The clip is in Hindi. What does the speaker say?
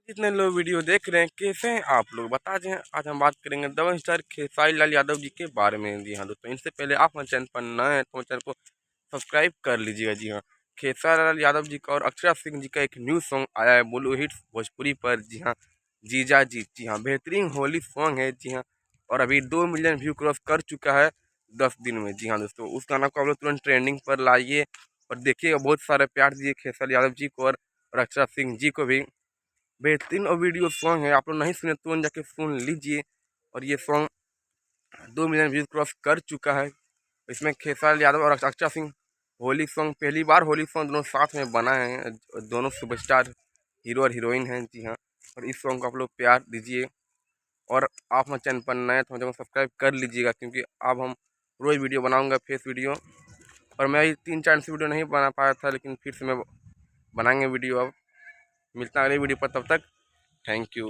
जितने लोग वीडियो देख रहे हैं कैसे हैं आप लोग बता दें। आज हम बात करेंगे दबंग स्टार खेसारी लाल यादव जी के बारे में। जी हाँ दोस्तों, इनसे पहले आप हमारे चैनल पर नए हैं तो चैनल को सब्सक्राइब कर लीजिएगा। जी हाँ, खेसारी लाल यादव जी का और अक्षरा सिंह जी का एक न्यू सॉन्ग आया है बोलो हिट्स भोजपुरी पर। जी हाँ, जीजा जी। जी हाँ, बेहतरीन होली सॉन्ग है। जी हाँ, और अभी 2 मिलियन व्यू क्रॉस कर चुका है 10 दिन में। जी हाँ दोस्तों, उस गाना को आप लोग तुरंत ट्रेंडिंग पर लाइए और देखिएगा। बहुत सारे प्यार दीजिए खेसारी यादव जी को और अक्षरा सिंह जी को भी। बेहतरीन और वीडियो सॉन्ग है, आप लोग नहीं सुने तो जाके सुन लीजिए। और ये सॉन्ग 2 मिलियन व्यूज क्रॉस कर चुका है। इसमें खेसारी यादव और अक्षरा सिंह होली सॉन्ग, पहली बार होली सॉन्ग दोनों साथ में बना है। दोनों सुपरस्टार हीरो और हीरोइन हैं। जी हाँ, और इस सॉन्ग को आप लोग प्यार दीजिए। और आप हमारे चैनल पर नए तो चैनल सब्सक्राइब कर लीजिएगा, क्योंकि अब हम रोज़ वीडियो बनाऊंगा, फेस वीडियो। और मैं 3-4 से वीडियो नहीं बना पाया था, लेकिन फिर से मैं बनाएंगे वीडियो। अब मिलता है अगली वीडियो पर, तब तक थैंक यू।